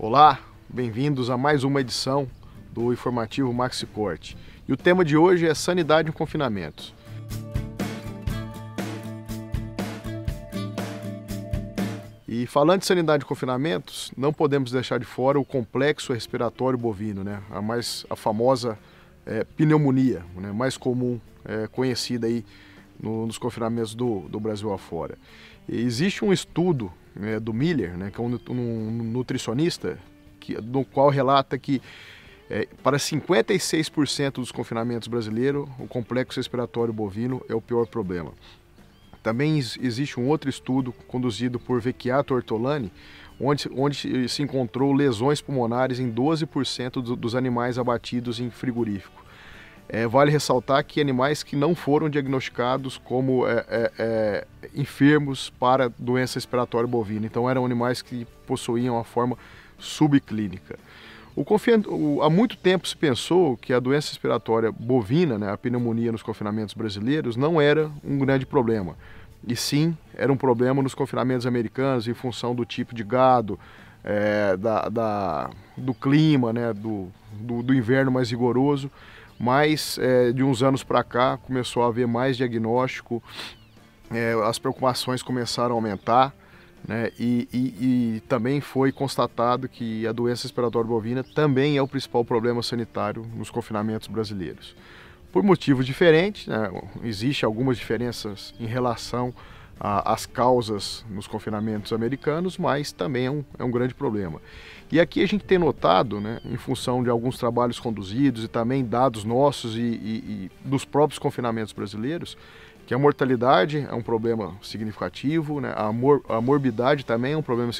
Olá, bem-vindos a mais uma edição do informativo Maxi Corte. E o tema de hoje é sanidade em confinamentos. E falando de sanidade em confinamentos, não podemos deixar de fora o complexo respiratório bovino, né? A famosa pneumonia, né? Mais comum, conhecida aí nos confinamentos do Brasil afora. E existe um estudo do Miller, né, que é um nutricionista, no qual relata que para 56% dos confinamentos brasileiros, o complexo respiratório bovino é o pior problema. Também existe um outro estudo conduzido por Vecchiato Ortolani, onde se encontrou lesões pulmonares em 12% dos animais abatidos em frigorífico. Vale ressaltar que animais que não foram diagnosticados como enfermos para doença respiratória bovina, então eram animais que possuíam a forma subclínica. Há muito tempo se pensou que a doença respiratória bovina, né, a pneumonia nos confinamentos brasileiros, não era um grande problema, e sim era um problema nos confinamentos americanos em função do tipo de gado, do clima, né, do inverno mais rigoroso. Mas de uns anos para cá começou a haver mais diagnóstico, as preocupações começaram a aumentar, né, e também foi constatado que a doença respiratória bovina também é o principal problema sanitário nos confinamentos brasileiros. Por motivos diferentes, né, existem algumas diferenças em relação às causas nos confinamentos americanos, mas também é um grande problema. E aqui a gente tem notado, né, em função de alguns trabalhos conduzidos e também dados nossos e dos próprios confinamentos brasileiros, que a mortalidade é um problema significativo, né, a morbidade também é um problema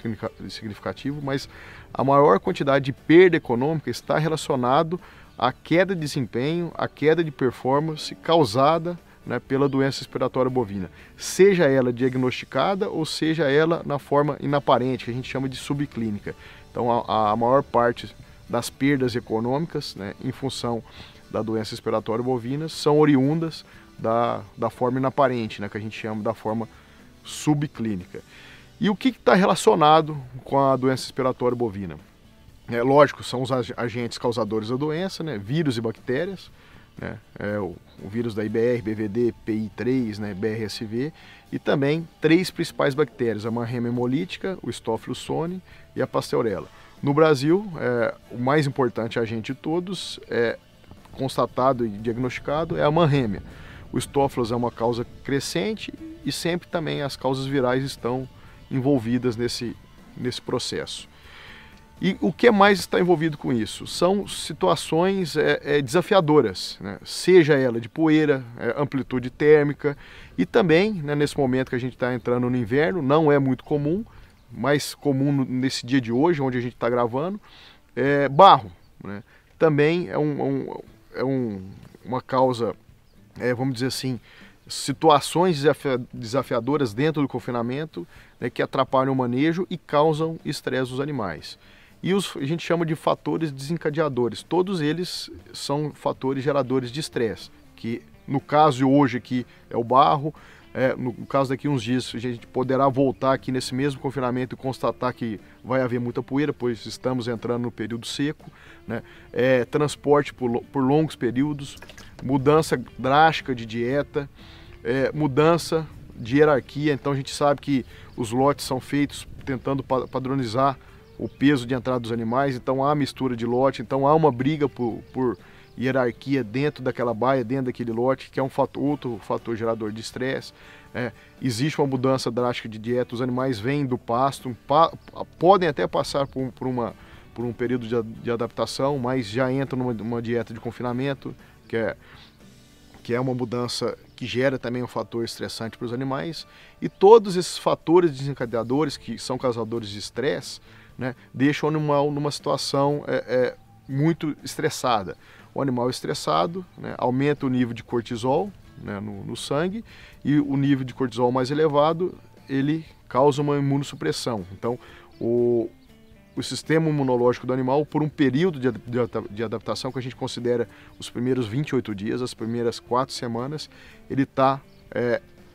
significativo, mas a maior quantidade de perda econômica está relacionado à queda de desempenho, à queda de performance causada, né, pela doença respiratória bovina, seja ela diagnosticada ou seja ela na forma inaparente, que a gente chama de subclínica. Então a maior parte das perdas econômicas, né, em função da doença respiratória bovina são oriundas da forma inaparente, né, que a gente chama da forma subclínica. E o que está relacionado com a doença respiratória bovina? Lógico, são os agentes causadores da doença, né, vírus e bactérias, né, o vírus da IBR, BVD, PI3, né, BRSV, e também três principais bactérias, a Mannheimia hemolítica, o Staphylococcus aureus e a Pasteurella. No Brasil, o mais importante agente de todos, constatado e diagnosticado, é a Mannheimia. O Staphylococcus é uma causa crescente e sempre também as causas virais estão envolvidas nesse processo. E o que mais está envolvido com isso? São situações desafiadoras, né? Seja ela de poeira, amplitude térmica e também, né, nesse momento que a gente está entrando no inverno, não é muito comum, mais comum nesse dia de hoje, onde a gente está gravando, barro, né? Também é uma causa, vamos dizer assim, situações desafiadoras dentro do confinamento, né, que atrapalham o manejo e causam estresse dos animais. E a gente chama de fatores desencadeadores. Todos eles são fatores geradores de estresse, que no caso de hoje aqui é o barro, no caso daqui uns dias a gente poderá voltar aqui nesse mesmo confinamento e constatar que vai haver muita poeira, pois estamos entrando no período seco, né? Transporte por longos períodos, mudança drástica de dieta, mudança de hierarquia. Então a gente sabe que os lotes são feitos tentando padronizar o peso de entrada dos animais, então há mistura de lote, então há uma briga por hierarquia dentro daquela baia, dentro daquele lote, que é outro fator gerador de estresse. Existe uma mudança drástica de dieta, os animais vêm do pasto, podem até passar por um período de adaptação, mas já entram numa dieta de confinamento, que é uma mudança que gera também um fator estressante para os animais. E todos esses fatores desencadeadores, que são causadores de estresse, né, deixam o animal numa situação muito estressada. O animal estressado, né, aumenta o nível de cortisol, né, no sangue, e o nível de cortisol mais elevado, ele causa uma imunossupressão. Então, o sistema imunológico do animal, por um período de adaptação que a gente considera os primeiros 28 dias, as primeiras 4 semanas, ele está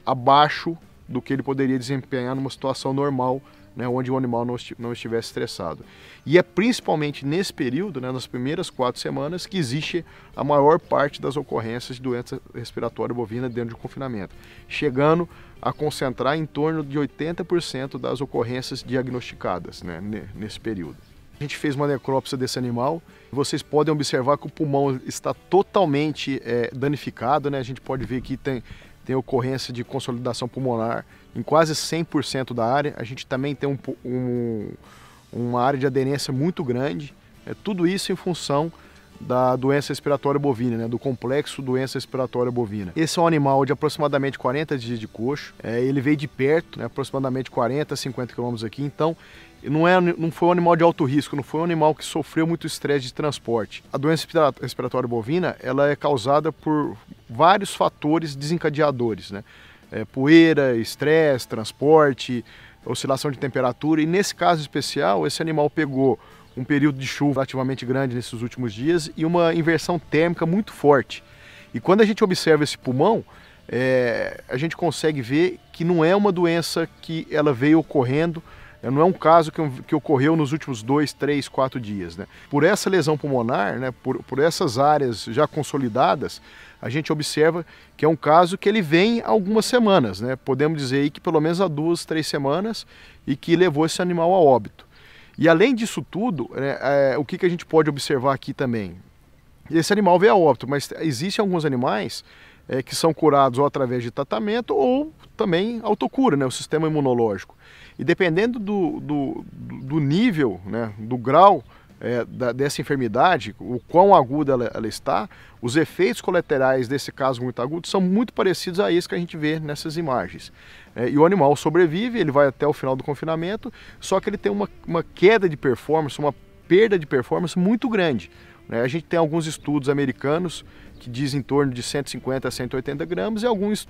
abaixo do que ele poderia desempenhar numa situação normal, né, onde o animal não estivesse estressado. E é principalmente nesse período, né, nas primeiras 4 semanas, que existe a maior parte das ocorrências de doença respiratória bovina dentro de confinamento, chegando a concentrar em torno de 80% das ocorrências diagnosticadas, né, nesse período. A gente fez uma necrópsia desse animal. Vocês podem observar que o pulmão está totalmente danificado, né? A gente pode ver que tem ocorrência de consolidação pulmonar em quase 100% da área. A gente também tem uma área de aderência muito grande. Tudo isso em função da doença respiratória bovina, né? Do complexo doença respiratória bovina. Esse é um animal de aproximadamente 40 dias de coxo. Ele veio de perto, né? Aproximadamente 40, 50 quilômetros aqui. Então, não foi um animal de alto risco, não foi um animal que sofreu muito estresse de transporte. A doença respiratória bovina, ela é causada por vários fatores desencadeadores, né? Poeira, estresse, transporte, oscilação de temperatura. E nesse caso especial, esse animal pegou um período de chuva relativamente grande nesses últimos dias e uma inversão térmica muito forte. E quando a gente observa esse pulmão, a gente consegue ver que não é uma doença que ela veio ocorrendo, não é um caso que ocorreu nos últimos 2, 3, 4 dias. Né? Por essa lesão pulmonar, né, por essas áreas já consolidadas, a gente observa que é um caso que ele vem há algumas semanas. Né? Podemos dizer aí que pelo menos há 2, 3 semanas e que levou esse animal a óbito. E além disso tudo, né, o que a gente pode observar aqui também? Esse animal veio a óbito, mas existem alguns animais que são curados ou através de tratamento ou também autocura, né, o sistema imunológico. E dependendo do nível, né, do grau dessa enfermidade, o quão aguda ela está, os efeitos colaterais desse caso muito agudo são muito parecidos a esse que a gente vê nessas imagens. E o animal sobrevive, ele vai até o final do confinamento, só que ele tem uma queda de performance, uma perda de performance muito grande. A gente tem alguns estudos americanos que dizem em torno de 150 a 180 gramas e alguns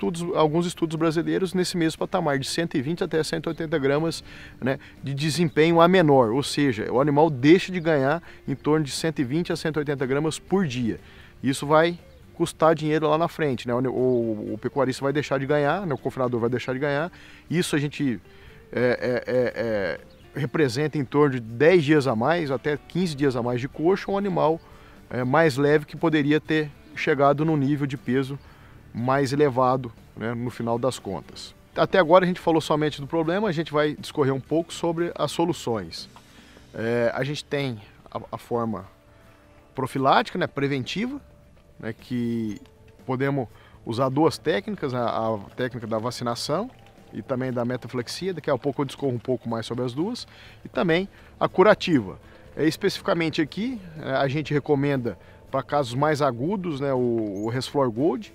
estudos brasileiros nesse mesmo patamar, de 120 até 180 gramas, né, de desempenho a menor, ou seja, o animal deixa de ganhar em torno de 120 a 180 gramas por dia. Isso vai custar dinheiro lá na frente, né? O pecuarista vai deixar de ganhar, né? O confinador vai deixar de ganhar. Isso a gente representa em torno de 10 dias a mais, até 15 dias a mais de coxo, um animal mais leve que poderia ter chegado num nível de peso mais elevado, né, no final das contas. Até agora a gente falou somente do problema, a gente vai discorrer um pouco sobre as soluções. A gente tem a forma profilática, né, preventiva, né, que podemos usar 2 técnicas, a técnica da vacinação e também da metaflexia. Daqui a pouco eu discorro um pouco mais sobre as duas, e também a curativa. Especificamente aqui, a gente recomenda para casos mais agudos, né, o Resflor Gold,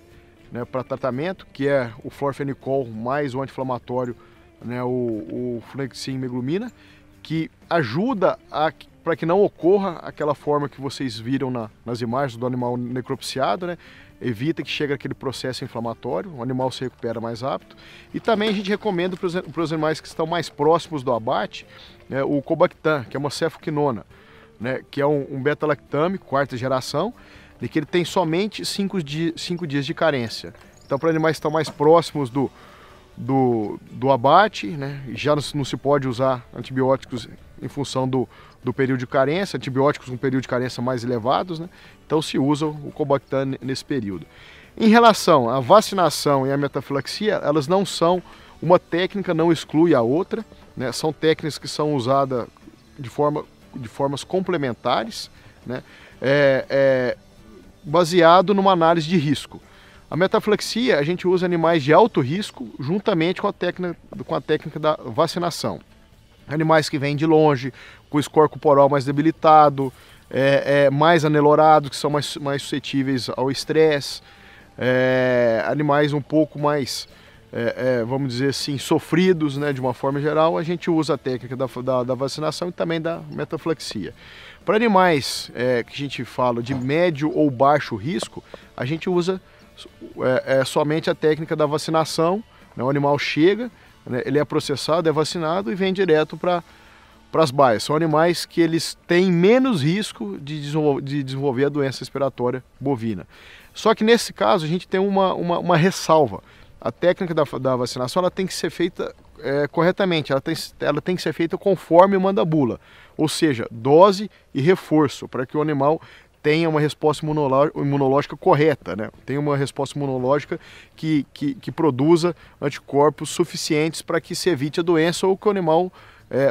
né, para tratamento, que é o florfenicol mais o anti-inflamatório, né, o Flunixin Meglumina, que ajuda para que não ocorra aquela forma que vocês viram nas imagens do animal necropsiado, né? Evita que chegue aquele processo inflamatório, o animal se recupera mais rápido. E também a gente recomenda para os animais que estão mais próximos do abate, né, o Cobactam, que é uma cefoquinona, né, que é um beta-lactame, 4ª geração, e que ele tem somente 5 dias de carência. Então, para animais que estão mais próximos do abate, né, já não se pode usar antibióticos em função do período de carência, antibióticos com período de carência mais elevados, né, então se usa o Cobactam nesse período. Em relação à vacinação e à metafilaxia, elas não são, uma técnica não exclui a outra, né, são técnicas que são usadas de formas complementares, né, baseado numa análise de risco. A metaflexia, a gente usa animais de alto risco juntamente com a técnica da vacinação. Animais que vêm de longe, com score corporal mais debilitado, mais anelorados, que são mais suscetíveis ao estresse, animais um pouco mais, vamos dizer assim, sofridos, né, de uma forma geral, a gente usa a técnica da vacinação e também da metaflexia. Para animais que a gente fala de médio ou baixo risco, a gente usa somente a técnica da vacinação, né? O animal chega, né? Ele é processado, é vacinado e vem direto para as baias. São animais que eles têm menos risco de desenvolver a doença respiratória bovina. Só que nesse caso a gente tem uma ressalva, a técnica da vacinação ela tem que ser feita corretamente, ela tem que ser feita conforme manda a bula, ou seja, dose e reforço, para que o animal tenha uma resposta imunológica correta, né? Tenha uma resposta imunológica que produza anticorpos suficientes para que se evite a doença ou que o animal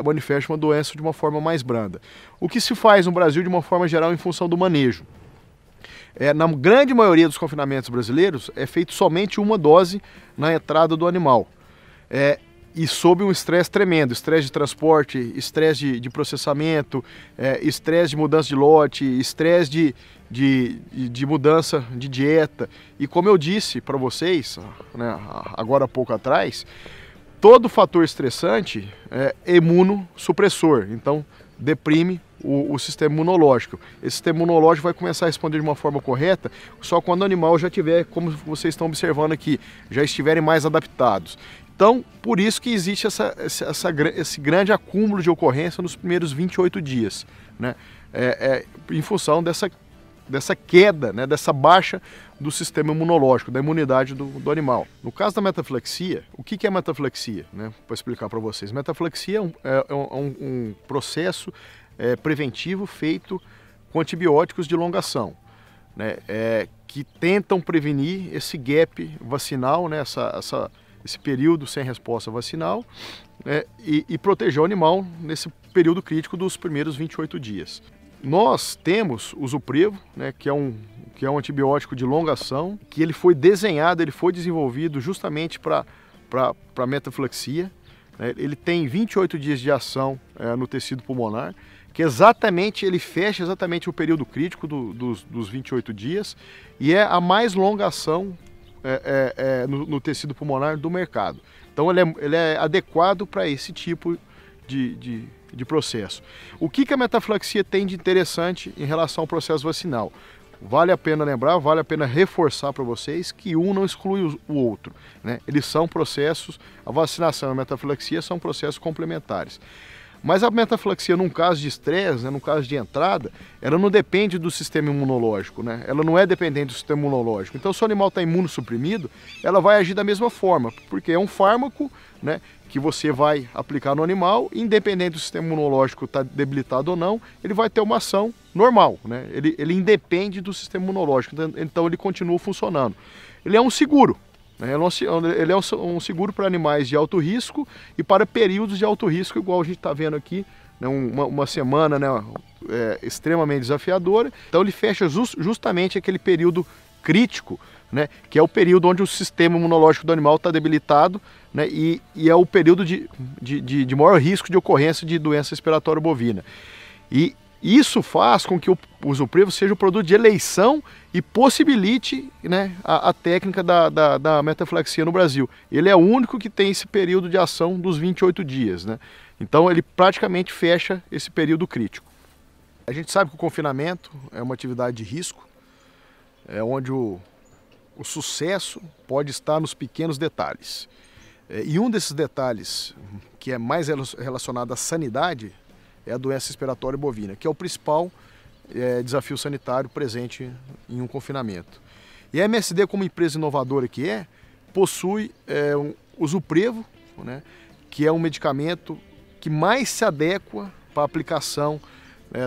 manifeste uma doença de uma forma mais branda. O que se faz no Brasil de uma forma geral em função do manejo? Na grande maioria dos confinamentos brasileiros é feito somente uma dose na entrada do animal. E sob um estresse tremendo, estresse de transporte, estresse de processamento, estresse de mudança de lote, estresse de mudança de dieta. E como eu disse para vocês, né, agora há pouco atrás, todo fator estressante é imunossupressor, então deprime o sistema imunológico. Esse sistema imunológico vai começar a responder de uma forma correta só quando o animal já tiver, como vocês estão observando aqui, já estiverem mais adaptados. Então, por isso que existe esse grande acúmulo de ocorrência nos primeiros 28 dias, né? Em função dessa queda, né? Dessa baixa do sistema imunológico, da imunidade do animal. No caso da metaflexia, o que é metaflexia? Né? Para explicar para vocês. Metaflexia é um processo preventivo feito com antibióticos de longação, né? Que tentam prevenir esse gap vacinal, né? Esse período sem resposta vacinal, e proteger o animal nesse período crítico dos primeiros 28 dias. Nós temos o Zuprevo, né, que é um antibiótico de longa ação, que ele foi desenhado, ele foi desenvolvido justamente para metaflexia, né? Ele tem 28 dias de ação no tecido pulmonar, que ele fecha exatamente o período crítico dos 28 dias e é a mais longa ação no tecido pulmonar do mercado. Então ele é adequado para esse tipo de processo. O que a metaflexia tem de interessante em relação ao processo vacinal? Vale a pena lembrar, vale a pena reforçar para vocês que um não exclui o outro, né? Eles são processos, a vacinação e a metaflexia são processos complementares. Mas a metaflexia, num caso de estresse, né, num caso de entrada, ela não depende do sistema imunológico, né? Ela não é dependente do sistema imunológico. Então, se o animal está imunossuprimido, ela vai agir da mesma forma, porque é um fármaco, né, que você vai aplicar no animal, independente do sistema imunológico estar debilitado ou não, ele vai ter uma ação normal, né? Ele independe do sistema imunológico, então ele continua funcionando. Ele é um seguro. Ele é um seguro para animais de alto risco e para períodos de alto risco, igual a gente está vendo aqui, né, uma semana, né, extremamente desafiadora. Então ele fecha justamente aquele período crítico, né, que é o período onde o sistema imunológico do animal está debilitado, né, e é o período de maior risco de ocorrência de doença respiratória bovina. E isso faz com que o Zuprevo seja o produto de eleição e possibilite, né, a técnica da metaflexia no Brasil. Ele é o único que tem esse período de ação dos 28 dias, né? Então ele praticamente fecha esse período crítico. A gente sabe que o confinamento é uma atividade de risco, onde o sucesso pode estar nos pequenos detalhes. E um desses detalhes, que é mais relacionado à sanidade, é a doença respiratória bovina, que é o principal desafio sanitário presente em um confinamento. E a MSD, como empresa inovadora que possui o Zuprevo, né, que é um medicamento que mais se adequa para a aplicação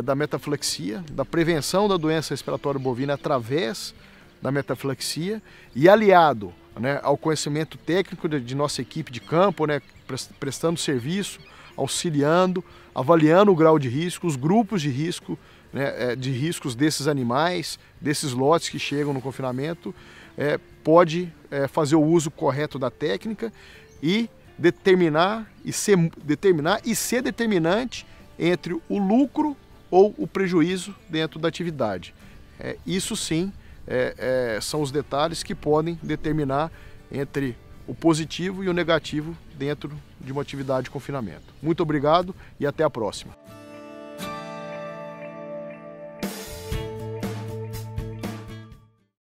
da metaflexia, da prevenção da doença respiratória bovina através da metaflexia e aliado, né, ao conhecimento técnico de nossa equipe de campo, né, prestando serviço, auxiliando, avaliando o grau de risco, os grupos de risco, né, de riscos desses animais, desses lotes que chegam no confinamento, pode fazer o uso correto da técnica e determinar e ser determinante entre o lucro ou o prejuízo dentro da atividade. Isso sim são os detalhes que podem determinar entre o positivo e o negativo dentro de uma atividade de confinamento. Muito obrigado e até a próxima.